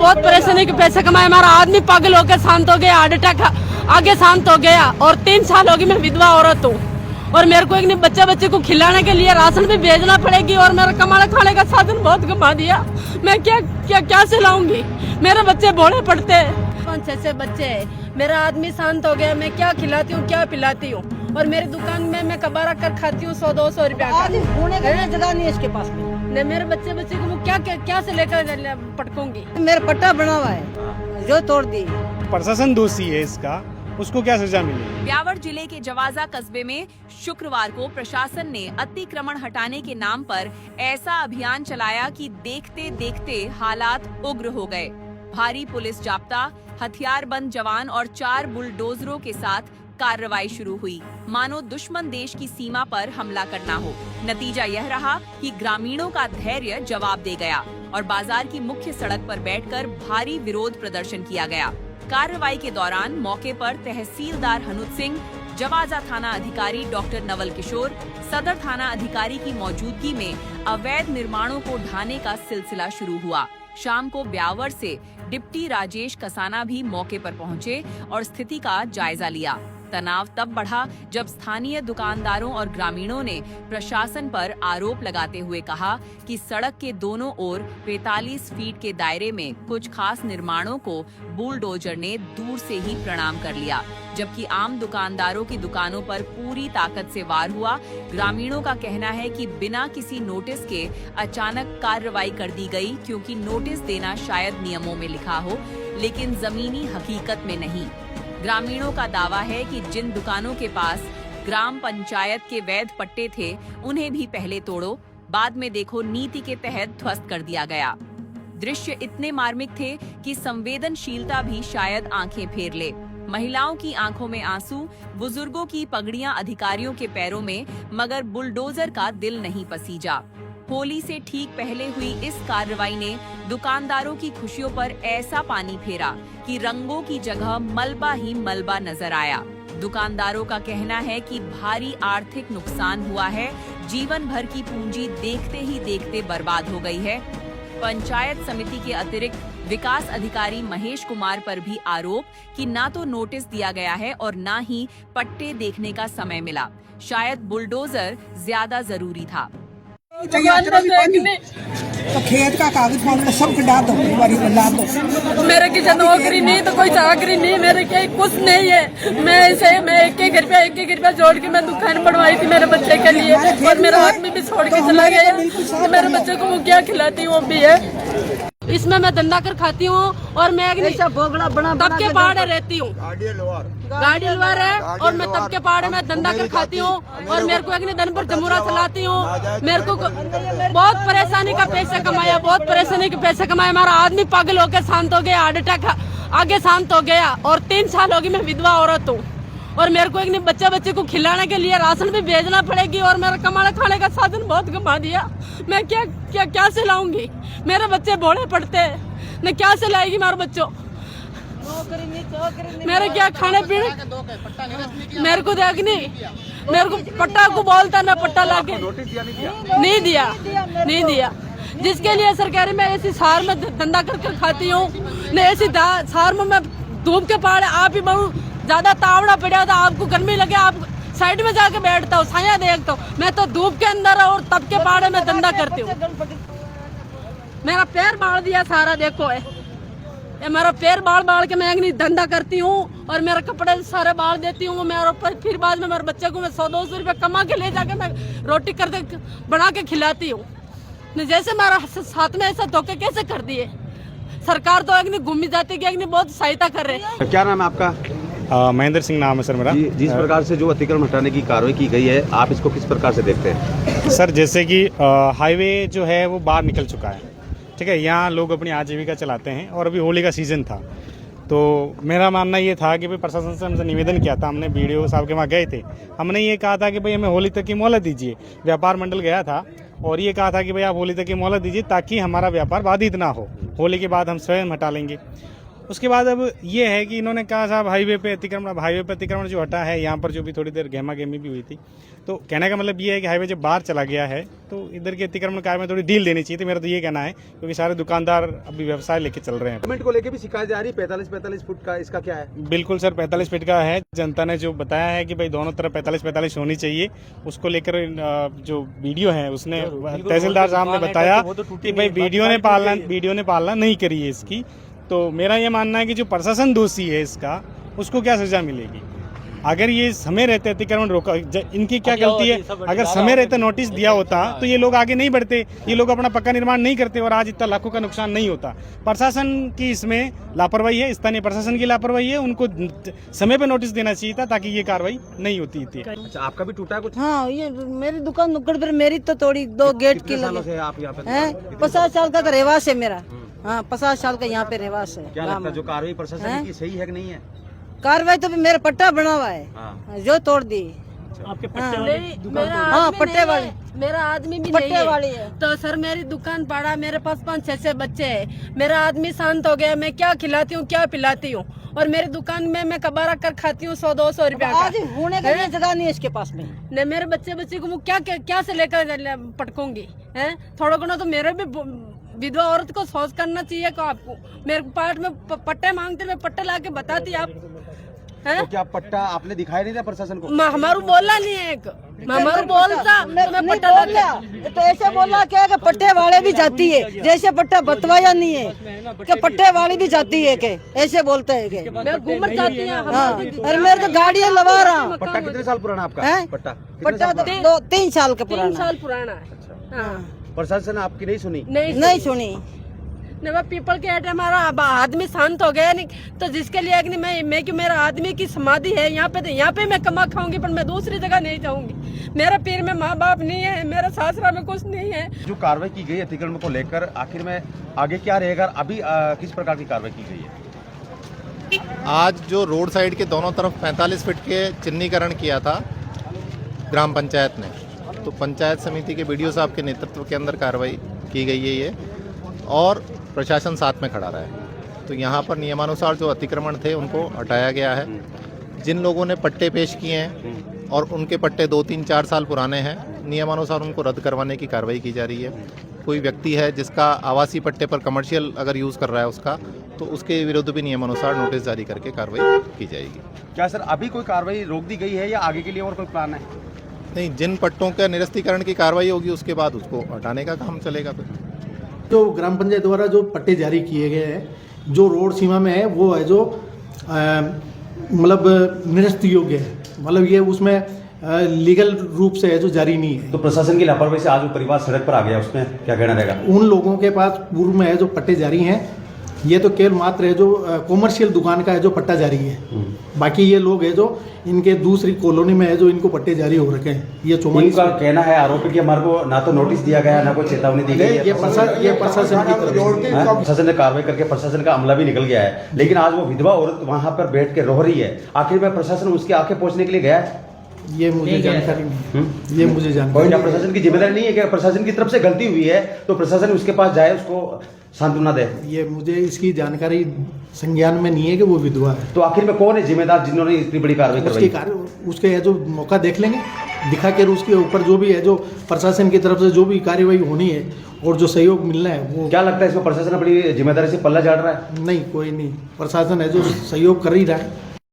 बहुत परेशानी के पैसे कमाए। हमारा आदमी पागल होकर शांत हो गया, हार्ट अटैक आगे शांत हो गया। और 3 साल होगी मैं विधवा औरत हूँ और मेरे को एक बच्चे को खिलाने के लिए राशन भी भेजना पड़ेगी और मेरा कमाने खाने का साधन बहुत कमा दिया। मैं क्या से लाऊंगी? मेरे बच्चे भोले पड़ते हैं, 5-6 बच्चे है। मेरा आदमी शांत हो गया, मैं क्या खिलाती हूँ क्या पिलाती हूँ। और मेरी दुकान में मैं कबारा कर खाती हूँ 100-200 रुपया का। जगह नहीं है इसके पास में। मेरे बच्चे को मैं क्या से लेकर पटकूंगी? मेरा पट्टा बना हुआ है जो तोड़ दी। प्रशासन दोषी है इसका, उसको क्या सजा मिलेगी? ब्यावर जिले के जवाजा कस्बे में शुक्रवार को प्रशासन ने अतिक्रमण हटाने के नाम पर ऐसा अभियान चलाया कि देखते देखते हालात उग्र हो गए। भारी पुलिस जाप्ता, हथियारबंद जवान और 4 बुलडोजरों के साथ कार्रवाई शुरू हुई, मानो दुश्मन देश की सीमा पर हमला करना हो। नतीजा यह रहा कि ग्रामीणों का धैर्य जवाब दे गया और बाजार की मुख्य सड़क पर बैठकर भारी विरोध प्रदर्शन किया गया। कार्रवाई के दौरान मौके पर तहसीलदार हनुत सिंह, जवाजा थाना अधिकारी डॉक्टर नवल किशोर, सदर थाना अधिकारी की मौजूदगी में अवैध निर्माणों को ढाने का सिलसिला शुरू हुआ। शाम को ब्यावर से डिप्टी राजेश कसाना भी मौके पर पहुंचे और स्थिति का जायजा लिया। तनाव तब बढ़ा जब स्थानीय दुकानदारों और ग्रामीणों ने प्रशासन पर आरोप लगाते हुए कहा कि सड़क के दोनों ओर 45 फीट के दायरे में कुछ खास निर्माणों को बुलडोजर ने दूर से ही प्रणाम कर लिया, जबकि आम दुकानदारों की दुकानों पर पूरी ताकत से वार हुआ। ग्रामीणों का कहना है कि बिना किसी नोटिस के अचानक कार्रवाई कर दी गई, क्योंकि नोटिस देना शायद नियमों में लिखा हो, लेकिन जमीनी हकीकत में नहीं। ग्रामीणों का दावा है कि जिन दुकानों के पास ग्राम पंचायत के वैध पट्टे थे, उन्हें भी पहले तोड़ो, बाद में देखो नीति के तहत ध्वस्त कर दिया गया। दृश्य इतने मार्मिक थे कि संवेदनशीलता भी शायद आंखें फेर ले। महिलाओं की आंखों में आंसू, बुजुर्गों की पगड़ियां अधिकारियों के पैरों में, मगर बुलडोजर का दिल नहीं पसीजा। होली से ठीक पहले हुई इस कार्रवाई ने दुकानदारों की खुशियों पर ऐसा पानी फेरा कि रंगों की जगह मलबा ही मलबा नजर आया। दुकानदारों का कहना है कि भारी आर्थिक नुकसान हुआ है, जीवन भर की पूंजी देखते ही देखते बर्बाद हो गई है। पंचायत समिति के अतिरिक्त विकास अधिकारी महेश कुमार पर भी आरोप कि ना तो नोटिस दिया गया है और ना ही पट्टे देखने का समय मिला। शायद बुलडोजर ज्यादा जरूरी था। तो खेत का कागज पानी सब डाल दो, ला दो। मेरे किसी नौकरी नहीं तो कोई चाकरी नहीं, मेरे के कुछ नहीं है। मैं एक एक रुपया जोड़ के मैं दुकान बनवाई थी मेरे बच्चे के लिए, और मेरा आदमी भी छोड़ के चला गया। तो मेरे बच्चे को वो क्या खिलाती हूँ भी है। इसमें मैं धंधा कर खाती हूँ और मैं तब के पहाड़े रहती हूँ, गाड़ी लुआर है, और मैं तब के पहाड़े में धंधा कर खाती हूँ और मेरे को एक दिन पर जमुरा चलाती हूँ। मेरे को बहुत परेशानी का पैसे कमाया, बहुत परेशानी के पैसे कमाए। हमारा आदमी पागल होकर शांत हो गया, हार्ट अटैक आगे शांत हो गया। और 3 साल होगी मैं विधवा औरत हूँ और मेरे को एक बच्चे को खिलाने के लिए राशन भी भेजना पड़ेगी और मेरा कमाने खाने का साधन बहुत कमा दिया। मैं क्या से लाऊंगी? मेरे बच्चे भोले पड़ते हैं, मैं क्या से लाएगी मेरे बच्चों? मेरे क्या खाने पीने, मेरे को देख मेरे को पट्टा को बोलता, मैं पट्टा लाके नहीं दिया। जिसके लिए सरकारी में ऐसी शहर में धंधा कर खाती हूँ, नहीं ऐसी शहर में मैं धूप के पहाड़ आप ही बहु ज्यादा तावड़ा पड़ा था, आपको गर्मी लगे आप साइड में जाके बैठता हूँ, छाया देखता हूँ। मैं तो धूप के अंदर और तब के पहाड़े में धंधा करती हूँ। मेरा पैर बाढ़ दिया सारा, देखो है ये मेरा पैर बाढ़ के मैं धंधा करती हूँ और मेरे कपड़े सारे बाढ़ देती हूँ। मैं फिर बाद में मेरे बच्चे को मैं 100-200 रुपये कमा के ले जाके मैं रोटी करते बना के खिलाती हूँ। जैसे मेरा साथ में ऐसा धोखे कैसे कर दिए? सरकार तो एक घूमी जाती है, बहुत सहायता कर रहे हैं। क्या नाम है आपका? महेंद्र सिंह नाम है सर मेरा। जिस प्रकार से जो अतिक्रमण हटाने की कार्रवाई की गई है, आप इसको किस प्रकार से देखते हैं? सर जैसे कि हाईवे जो है वो बाहर निकल चुका है, ठीक है। यहाँ लोग अपनी आजीविका चलाते हैं और अभी होली का सीज़न था, तो मेरा मानना ये था कि भाई प्रशासन से हमसे निवेदन किया था, हमने BDO साहब के वहाँ गए थे, हमने ये कहा था कि भाई हमें होली तक की मोहलत दीजिए। व्यापार मंडल गया था और ये कहा था कि भाई आप होली तक की मोहलत दीजिए ताकि हमारा व्यापार बाधित ना हो, होली के बाद हम स्वयं हटा लेंगे। उसके बाद अब ये है कि इन्होंने कहा साहब हाईवे पे अतिक्रमण जो हटा है, यहाँ पर जो भी थोड़ी देर गहमा गहमी भी हुई थी, तो कहने का मतलब ये है कि हाईवे जब बाहर चला गया है तो इधर के अतिक्रमण कार्य में थोड़ी ढील देनी चाहिए थी। मेरा तो ये कहना है, क्योंकि सारे दुकानदार अभी व्यवसाय लेके चल रहे हैं। गवर्नमेंट को लेके भी शिकायत आ रही 45 फुट का, इसका क्या है? बिल्कुल सर, 45 फीट का है। जनता ने जो बताया है कि भाई दोनों तरफ 45 होनी चाहिए, उसको लेकर जो वीडियो है उसने तहसीलदार साहब ने बताया कि भाई वीडियो ने पालना नहीं करी है इसकी। तो मेरा ये मानना है कि जो प्रशासन दोषी है इसका, उसको क्या सजा मिलेगी? अगर ये समय रहते अतिक्रमण रोका, इनकी क्या गलती है? अगर समय रहते नोटिस दिया होता तो ये लोग आगे नहीं बढ़ते, ये लोग अपना पक्का निर्माण नहीं करते और आज इतना लाखों का नुकसान नहीं होता। प्रशासन की इसमें लापरवाही है, स्थानीय प्रशासन की लापरवाही है। उनको समय पे नोटिस देना चाहिए था ताकि ये कार्रवाई नहीं होती थी। अच्छा, आपका भी टूटा है कुछ? हाँ, ये मेरी दुकान नुक्कड़ पर मेरी तो थोड़ी 2 गेट की सालों लगी से आप यहाँ पे है। 50 साल का रहवास है मेरा। हाँ, 50 साल का यहाँ पे रहवास है। क्या लगता है जो कार्रवाई प्रशासन की सही है कि नहीं है? कार्रवाई तो मेरा पट्टा बना हुआ है, हाँ। जो तोड़ दी। आपके पट्टे वाले हाँ, पट्टे वाले, मेरा आदमी भी पट्टे नहीं है। वाली है। तो सर मेरी दुकान पड़ा, मेरे पास 5-6 बच्चे हैं। मेरा आदमी शांत हो गया, मैं क्या खिलाती हूँ क्या पिलाती हूँ, और मेरी दुकान में मैं कबारा कर खाती हूँ 100-200 रुपया का। आज होने के लिए जगह नहीं है इसके पास में। नहीं, मेरे बच्चे को मैं क्या से लेकर पटकूंगी है? थोड़ा घना तो मेरे भी विधवा औरत को सोच करना चाहिए को आपको। मेरे पास में पट्टे मांगते, मैं पट्टे ला के बताती आप है? तो क्या पट्टा आपने दिखाई नहीं था प्रशासन को? हमारू बोला नहीं है, एक हमारू बोलता तो मैं पट्टा बोल लिया तो ऐसे बोला क्या कि पट्टे वाले भी जाती है, जैसे पट्टा बतवाया नहीं है कि पट्टे वाली भी जाती है के ऐसे बोलते है के। मैं घूमर जाती हूँ। हाँ, अरे मेरे तो गाड़ियाँ लगा रहा हूँ। पट्टा कितने साल पुराना आपका? है? पट्टा पट्टा तो 2-3 साल का 3 पुराना। साल पुराना है। अच्छा, हाँ। प्रशासन ने आपकी नहीं सुनी? नहीं सुनी। नहीं, पीपल के हट हमारा आदमी शांत हो गया नहीं तो जिसके लिए कि मैं कि मेरा आदमी की समाधि है यहाँ पे, तो यहाँ पे मैं कमा खाऊंगी, पर मैं दूसरी जगह नहीं जाऊंगी। मेरा पीर में माँ बाप नहीं है, मेरा सासरा में कुछ नहीं है। जो कार्रवाई की गई अतिक्रमण को लेकर, आखिर में आगे क्या रहेगा? अभी किस प्रकार की कार्रवाई की गई है? आज जो रोड साइड के दोनों तरफ 45 फीट के चिन्हीकरण किया था ग्राम पंचायत ने, तो पंचायत समिति के बीडीओ साहब के नेतृत्व के अंदर कार्रवाई की गई है ये, और प्रशासन साथ में खड़ा रहा है। तो यहाँ पर नियमानुसार जो अतिक्रमण थे उनको हटाया गया है। जिन लोगों ने पट्टे पेश किए हैं और उनके पट्टे 2-3-4 साल पुराने हैं, नियमानुसार उनको रद्द करवाने की कार्रवाई की जा रही है। कोई व्यक्ति है जिसका आवासीय पट्टे पर कमर्शियल अगर यूज़ कर रहा है उसका, तो उसके विरुद्ध भी नियमानुसार नोटिस जारी करके कार्रवाई की जाएगी। क्या सर अभी कोई कार्रवाई रोक दी गई है या आगे के लिए और कोई प्लान है? नहीं, जिन पट्टों का निरस्तीकरण की कार्रवाई होगी उसके बाद उसको हटाने का काम चलेगा। फिर जो ग्राम पंचायत द्वारा जो पट्टे जारी किए गए हैं, जो रोड सीमा में है वो है जो मतलब निरस्त योग्य है, मतलब ये उसमें लीगल रूप से है जो जारी नहीं है। तो प्रशासन की लापरवाही से आज वो परिवार सड़क पर आ गया, उसमें क्या कहना रहेगा? उन लोगों के पास पूर्व में है जो पट्टे जारी हैं, ये तो केवल मात्र है जो कॉमर्शियल दुकान का है जो पट्टा जारी है। बाकी ये लोग है जो इनके दूसरी कॉलोनी में है जो इनको पट्टे जारी हो रखे हैं। ये 44 का कहना है, आरोपी कि हमारे को ना तो नोटिस दिया गया ना कोई चेतावनी दी गई है। ये प्रशासन की तरफ से प्रशासन ने कार्रवाई करके प्रशासन का अमला भी निकल गया है, लेकिन आज वो विधवा औरत वहां पर बैठ के रो रही है। आखिर में प्रशासन उसके आके पहुंचने के लिए गया है? ये मुझे जानकारी नहीं है। ये मुझे जानकारी क्या प्रशासन की जिम्मेदारी नहीं है कि प्रशासन की तरफ से गलती हुई है तो प्रशासन उसके पास जाए, उसको सांत्वना दे? ये मुझे इसकी जानकारी संज्ञान में नहीं है कि वो विधवा है। तो आखिर में कौन है जिम्मेदार जिन्होंने इतनी बड़ी कार्रवाई करवाई? उसके है जो मौका देख लेंगे, दिखा कर उसके ऊपर जो भी है जो प्रशासन की तरफ से जो भी कार्यवाही होनी है और जो सहयोग मिलना है वो। क्या लगता है इसमें प्रशासन अपनी जिम्मेदारी से पल्ला झाड़ रहा है? नहीं, कोई नहीं, प्रशासन है जो सहयोग कर ही रहा है।